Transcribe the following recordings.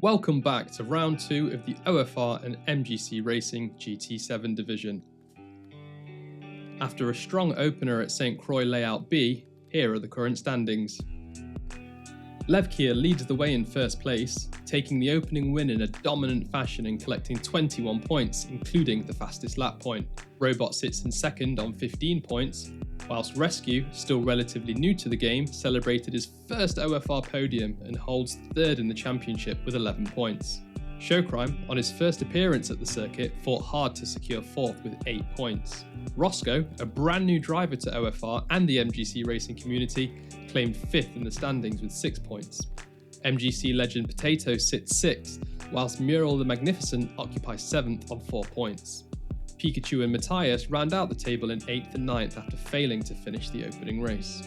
Welcome back to round 2 of the OFR and MGC Racing GT7 division. After a strong opener at St Croix Layout B, here are the current standings. Lev Kia leads the way in first place, taking the opening win in a dominant fashion and collecting 21 points, including the fastest lap point. Robot sits in second on 15 points, whilst Rescue, still relatively new to the game, celebrated his first OFR podium and holds third in the championship with 11 points. Showcrime, on his first appearance at the circuit, fought hard to secure fourth with 8 points. Roscoe, a brand new driver to OFR and the MGC racing community, claimed 5th in the standings with 6 points. MGC legend Potato sits 6th, whilst Mural the Magnificent occupies 7th on 4 points. Pikachu and Matthias round out the table in 8th and 9th after failing to finish the opening race.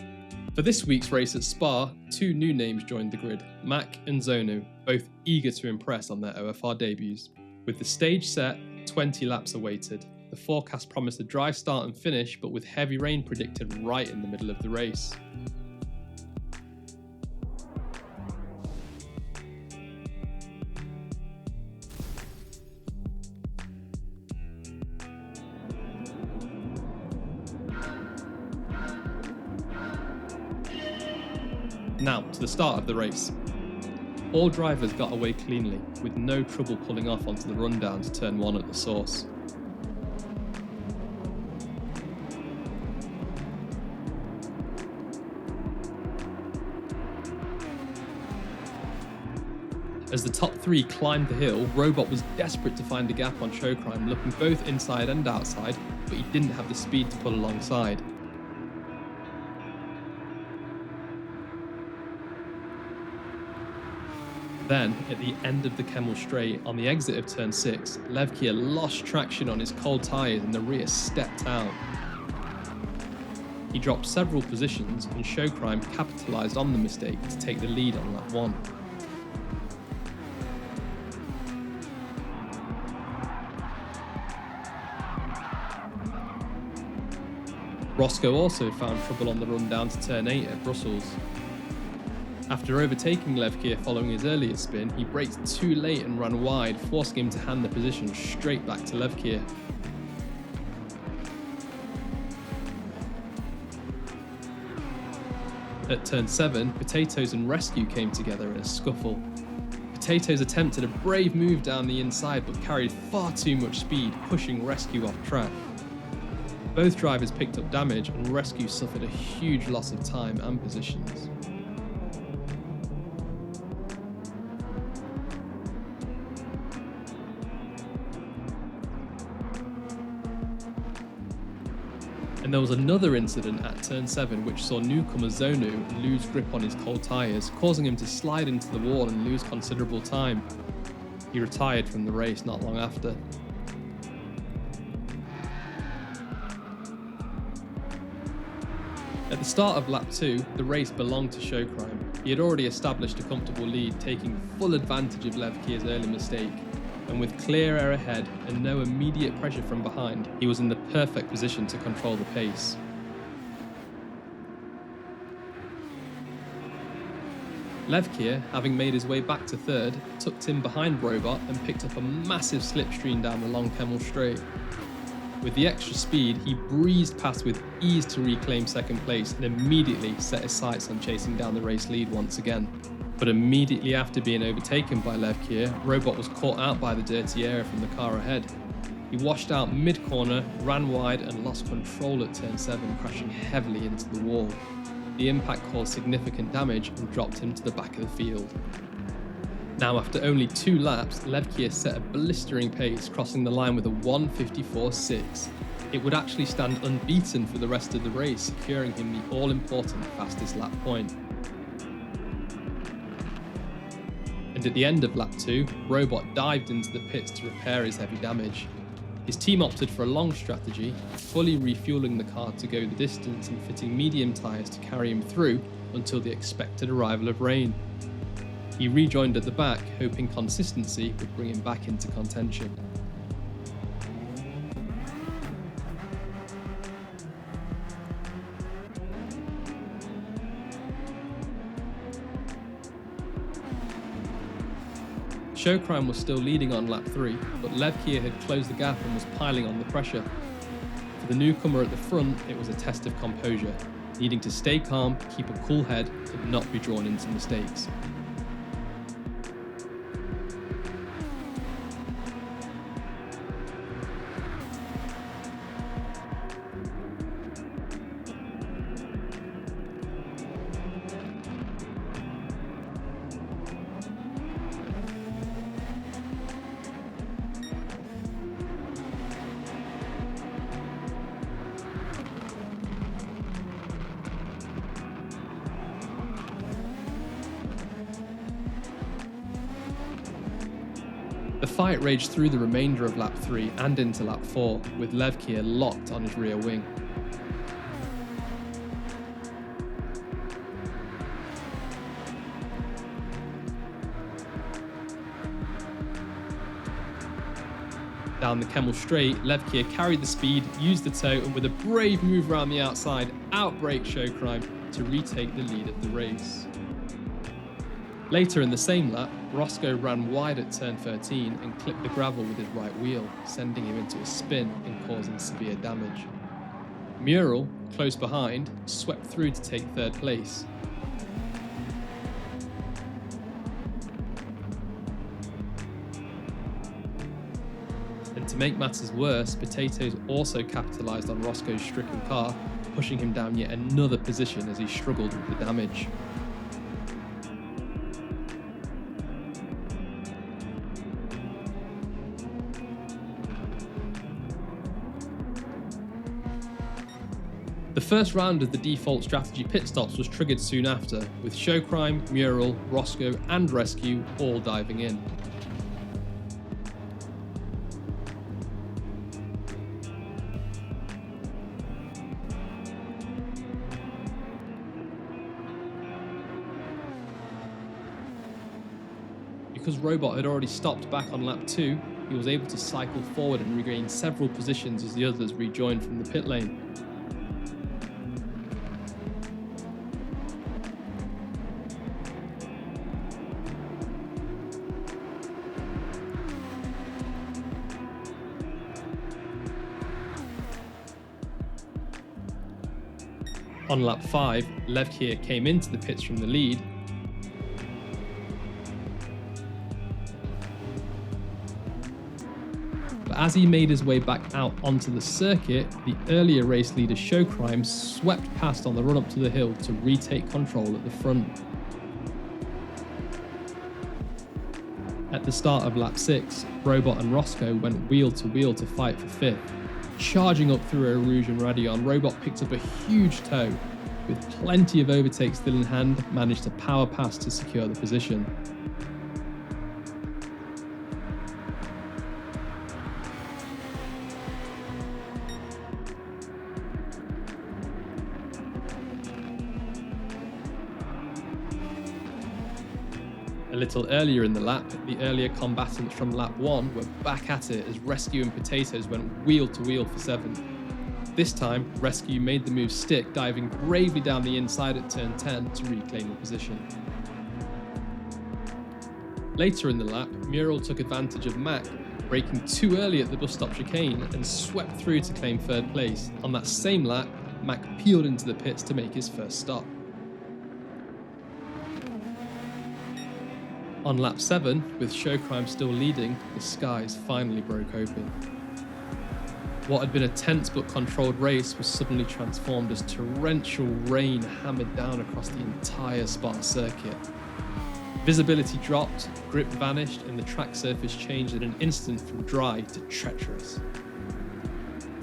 For this week's race at Spa, 2 new names joined the grid, Mac and Zonu, both eager to impress on their OFR debuts. With the stage set, 20 laps awaited. The forecast promised a dry start and finish, but with heavy rain predicted right in the middle of the race. Now, to the start of the race. All drivers got away cleanly, with no trouble pulling off onto the rundown to turn 1 at the source. As the top 3 climbed the hill, Robot was desperate to find a gap on Showcrime, looking both inside and outside, but he didn't have the speed to pull alongside. Then, at the end of the Kemmel Straight, on the exit of turn 6, Lev Kia lost traction on his cold tyres and the rear stepped out. He dropped several positions and Showcrime capitalised on the mistake to take the lead on lap 1. Roscoe also found trouble on the run down to turn 8 at Brussels. After overtaking Lev Kia following his earlier spin, he braked too late and ran wide, forcing him to hand the position straight back to Lev Kia. At turn 7, Potatoes and Rescue came together in a scuffle. Potatoes attempted a brave move down the inside but carried far too much speed, pushing Rescue off track. Both drivers picked up damage and Rescue suffered a huge loss of time and positions. And there was another incident at turn 7 which saw newcomer Zonu lose grip on his cold tyres, causing him to slide into the wall and lose considerable time. He retired from the race not long after. At the start of lap 2, the race belonged to Showcrime. He had already established a comfortable lead, taking full advantage of Lev Kia's early mistake. And with clear air ahead and no immediate pressure from behind, he was in the perfect position to control the pace. Lev Kia, having made his way back to third, tucked in behind Robot and picked up a massive slipstream down the long Kemmel Straight. With the extra speed, he breezed past with ease to reclaim second place and immediately set his sights on chasing down the race lead once again. But immediately after being overtaken by Lev Kia, Robot was caught out by the dirty air from the car ahead. He washed out mid-corner, ran wide and lost control at turn 7, crashing heavily into the wall. The impact caused significant damage and dropped him to the back of the field. Now, after only 2 laps, Lev Kia set a blistering pace, crossing the line with a 1:54.6. It would actually stand unbeaten for the rest of the race, securing him the all-important fastest lap point. And at the end of lap 2, Robot dived into the pits to repair his heavy damage. His team opted for a long strategy, fully refueling the car to go the distance and fitting medium tyres to carry him through until the expected arrival of rain. He rejoined at the back, hoping consistency would bring him back into contention. Showcrime was still leading on lap 3, but Lev Kia had closed the gap and was piling on the pressure. For the newcomer at the front, it was a test of composure, needing to stay calm, keep a cool head, and not be drawn into mistakes. The fight raged through the remainder of lap 3 and into lap 4, with Lev Kia locked on his rear wing. Down the Kemmel straight, Lev Kia carried the speed, used the toe, and with a brave move around the outside, outbraked Showcrime to retake the lead of the race. Later in the same lap, Roscoe ran wide at turn 13 and clipped the gravel with his right wheel, sending him into a spin and causing severe damage. Mural, close behind, swept through to take third place. And to make matters worse, Potatoes also capitalised on Roscoe's stricken car, pushing him down yet another position as he struggled with the damage. The first round of the default strategy pit stops was triggered soon after, with Showcrime, Mural, Roscoe and Rescue all diving in. Because Robot had already stopped back on lap 2, he was able to cycle forward and regain several positions as the others rejoined from the pit lane. On lap 5, Lev Kia came into the pits from the lead, but as he made his way back out onto the circuit, the earlier race leader Showcrime swept past on the run up to the hill to retake control at the front. At the start of lap 6, Robot and Roscoe went wheel to fight for 5th. Charging up through a Rouge and Radion, Robot picked up a huge toe. With plenty of overtakes still in hand, managed to power past to secure the position. A little earlier in the lap, the earlier combatants from lap 1 were back at it as Rescue and Potatoes went wheel to wheel for 7th. This time, Rescue made the move stick, diving bravely down the inside at turn 10 to reclaim the position. Later in the lap, Mural took advantage of Mac, braking too early at the bus stop chicane and swept through to claim 3rd place. On that same lap, Mac peeled into the pits to make his first stop. On lap 7, with Showcrime still leading, the skies finally broke open. What had been a tense but controlled race was suddenly transformed as torrential rain hammered down across the entire Spa circuit. Visibility dropped, grip vanished, and the track surface changed in an instant from dry to treacherous.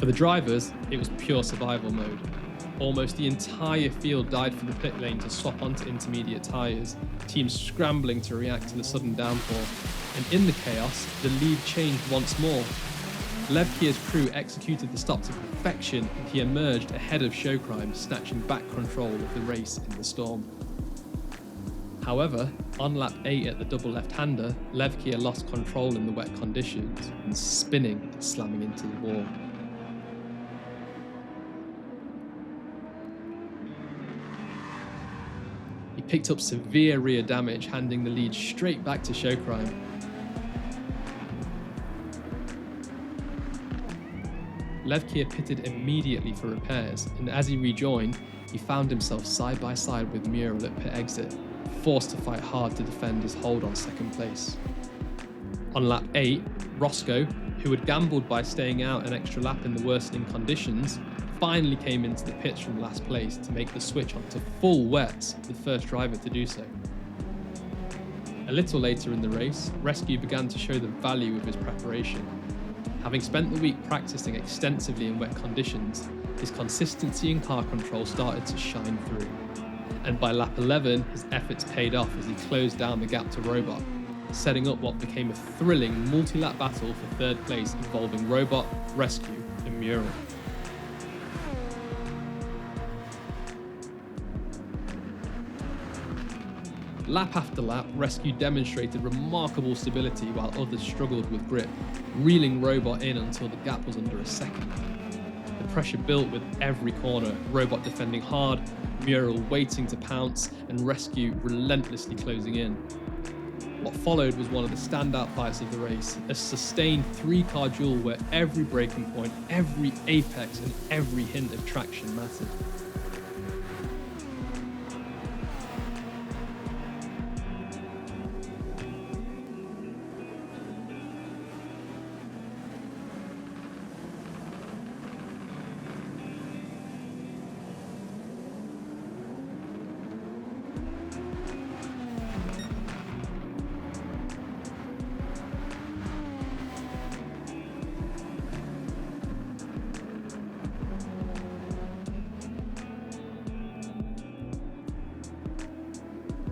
For the drivers, it was pure survival mode. Almost the entire field died from the pit lane to swap onto intermediate tyres, teams scrambling to react to the sudden downpour. And in the chaos, the lead changed once more. Lev Kia's crew executed the stop to perfection, and he emerged ahead of Showcrime, snatching back control of the race in the storm. However, on lap 8 at the double left-hander, Lev Kia lost control in the wet conditions and spinning and slamming into the wall. He picked up severe rear damage, handing the lead straight back to Showcrime. Lev Kia pitted immediately for repairs, and as he rejoined, he found himself side by side with Mural at pit exit, forced to fight hard to defend his hold on second place. On lap 8, Roscoe, who had gambled by staying out an extra lap in the worsening conditions, finally came into the pits from last place to make the switch onto full wets, the first driver to do so. A little later in the race, Rescue began to show the value of his preparation. Having spent the week practicing extensively in wet conditions, his consistency in car control started to shine through. And by lap 11, his efforts paid off as he closed down the gap to Robot, setting up what became a thrilling multi-lap battle for third place involving Robot, Rescue and Mural. Lap after lap, Rescue demonstrated remarkable stability while others struggled with grip, reeling Robot in until the gap was under a second. The pressure built with every corner, Robot defending hard, Mural waiting to pounce, and Rescue relentlessly closing in. What followed was one of the standout fights of the race, a sustained three-car duel where every braking point, every apex, and every hint of traction mattered.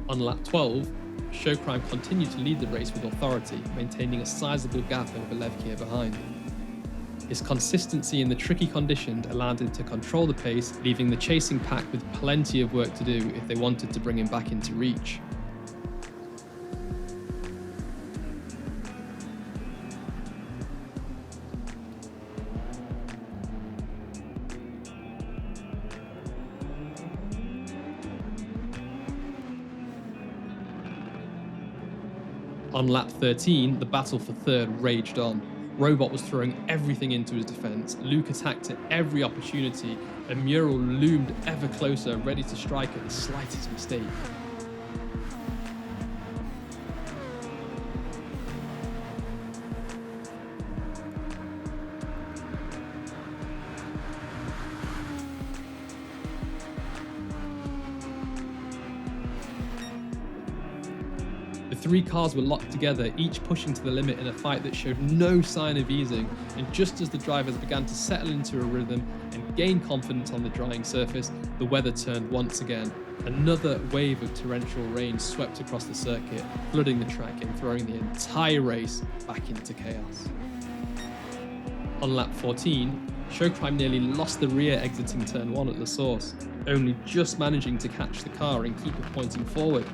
On lap 12, Showcrime continued to lead the race with authority, maintaining a sizable gap over Lev Kia behind. His consistency in the tricky conditions allowed him to control the pace, leaving the chasing pack with plenty of work to do if they wanted to bring him back into reach. On lap 13, the battle for third raged on. Robot was throwing everything into his defence, Luke attacked at every opportunity, and Mural loomed ever closer, ready to strike at the slightest mistake. The three cars were locked together, each pushing to the limit in a fight that showed no sign of easing, and just as the drivers began to settle into a rhythm and gain confidence on the drying surface, the weather turned once again. Another wave of torrential rain swept across the circuit, flooding the track and throwing the entire race back into chaos. On lap 14, Showcrime nearly lost the rear exiting turn 1 at the source, only just managing to catch the car and keep it pointing forward.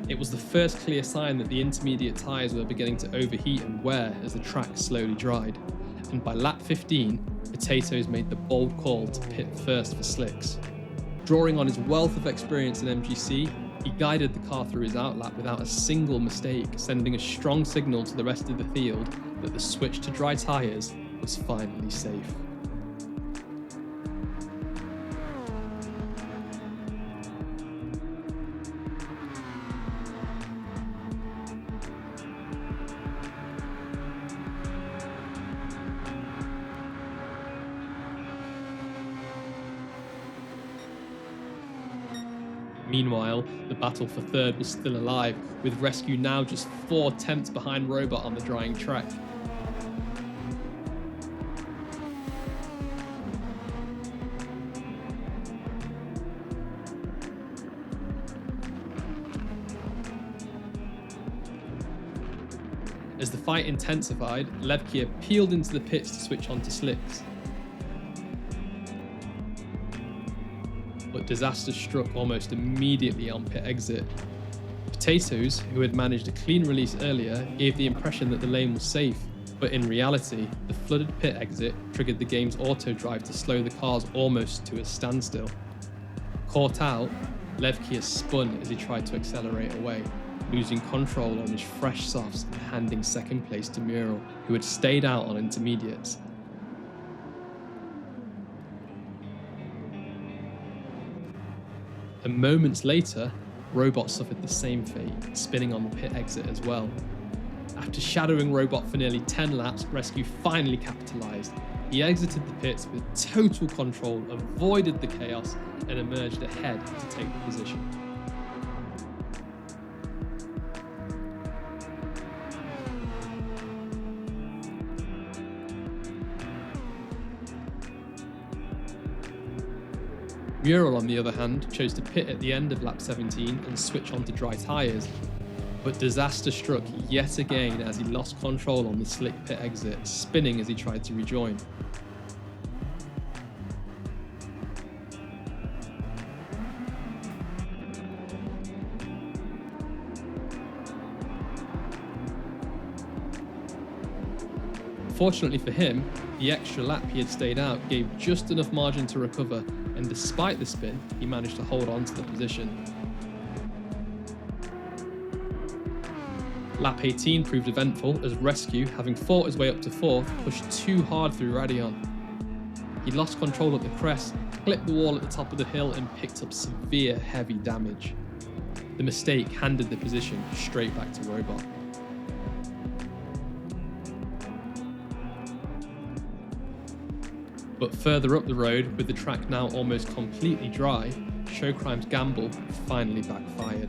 It was the first clear sign that the intermediate tyres were beginning to overheat and wear as the track slowly dried, and by lap 15, Potatoes made the bold call to pit first for slicks. Drawing on his wealth of experience in MGC, he guided the car through his outlap without a single mistake, sending a strong signal to the rest of the field that the switch to dry tyres was finally safe. Meanwhile, the battle for third was still alive, with Rescue now just 4 tenths behind Robot on the drying track. As the fight intensified, Lev Kia peeled into the pits to switch onto slicks. But disaster struck almost immediately on pit exit. Potatoes, who had managed a clean release earlier, gave the impression that the lane was safe, but in reality, the flooded pit exit triggered the game's auto drive to slow the cars almost to a standstill. Caught out, Lev Kia spun as he tried to accelerate away, losing control on his fresh softs and handing second place to Muriel, who had stayed out on intermediates. And moments later, Robot suffered the same fate, spinning on the pit exit as well. After shadowing Robot for nearly 10 laps, Rescue finally capitalised. He exited the pits with total control, avoided the chaos, and emerged ahead to take the position. Muriel, on the other hand, chose to pit at the end of lap 17 and switch onto dry tyres, but disaster struck yet again as he lost control on the slick pit exit, spinning as he tried to rejoin. Fortunately for him, the extra lap he had stayed out gave just enough margin to recover, and despite the spin, he managed to hold on to the position. Lap 18 proved eventful as Rescue, having fought his way up to 4th, pushed too hard through Radion. He lost control at the crest, clipped the wall at the top of the hill and picked up severe heavy damage. The mistake handed the position straight back to Robot. But further up the road, with the track now almost completely dry, Showcrime's gamble finally backfired.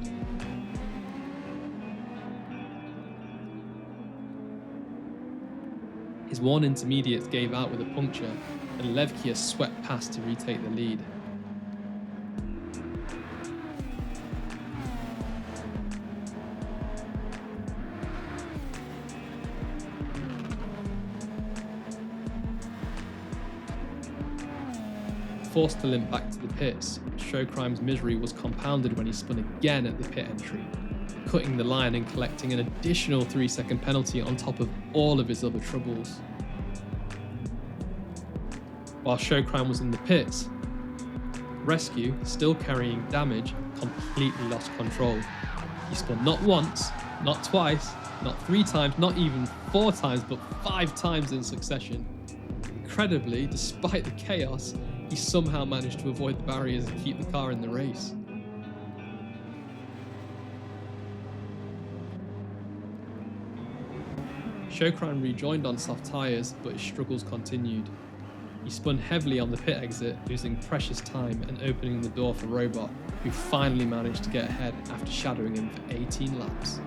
His one intermediate gave out with a puncture, and Levkier swept past to retake the lead. Forced to limp back to the pits, Showcrime's misery was compounded when he spun again at the pit entry, cutting the line and collecting an additional 3-second penalty on top of all of his other troubles. While Showcrime was in the pits, Rescue, still carrying damage, completely lost control. He spun not once, not twice, not 3 times, not even 4 times, but 5 times in succession. Incredibly, despite the chaos, he somehow managed to avoid the barriers and keep the car in the race. Showcrime rejoined on soft tyres, but his struggles continued. He spun heavily on the pit exit, losing precious time and opening the door for Robot, who finally managed to get ahead after shadowing him for 18 laps.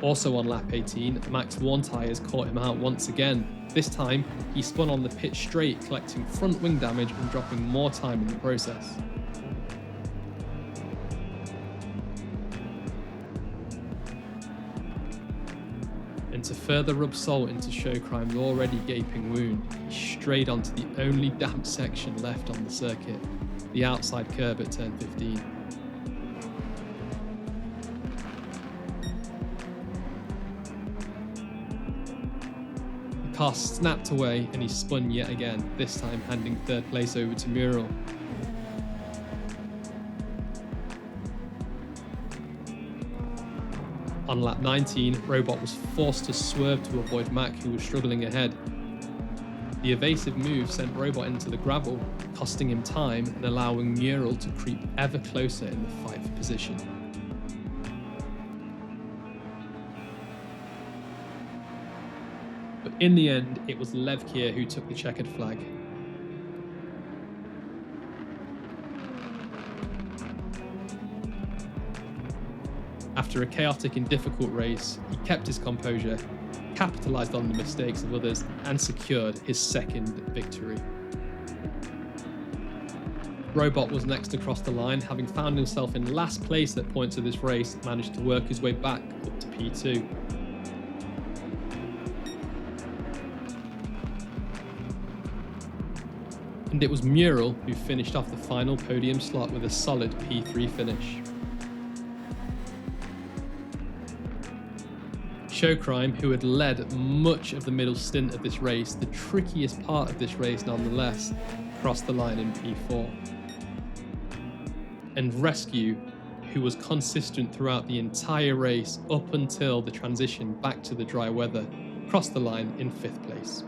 Also on lap 18, Max 1 tyres caught him out once again. This time, he spun on the pit straight, collecting front wing damage and dropping more time in the process. And to further rub salt into Showcrime's already gaping wound, he strayed onto the only damp section left on the circuit, the outside curb at turn 15. The car snapped away and he spun yet again, this time handing 3rd place over to Muriel. On lap 19, Robot was forced to swerve to avoid Mac, who was struggling ahead. The evasive move sent Robot into the gravel, costing him time and allowing Muriel to creep ever closer in the fight for position. But in the end, it was Levkier who took the checkered flag. After a chaotic and difficult race, he kept his composure, capitalised on the mistakes of others, and secured his 2nd victory. Robot was next across the line, having found himself in last place at points of this race, managed to work his way back up to P2. And it was Mural who finished off the final podium slot with a solid P3 finish. Showcrime, who had led much of the middle stint of this race, the trickiest part of this race nonetheless, crossed the line in P4. And Rescue, who was consistent throughout the entire race up until the transition back to the dry weather, crossed the line in 5th place.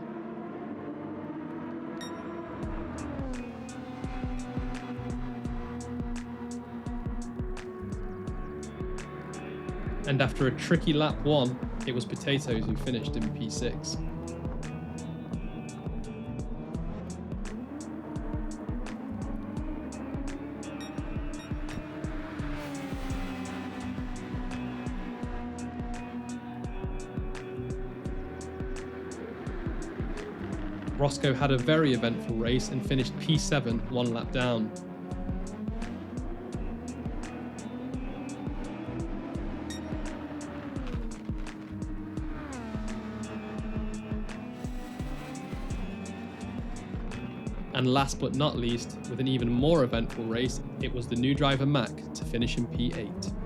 And after a tricky lap 1, it was Potatoes who finished in P6. Roscoe had a very eventful race and finished P7 one lap down. And last but not least, with an even more eventful race, it was the new driver Mac to finish in P8.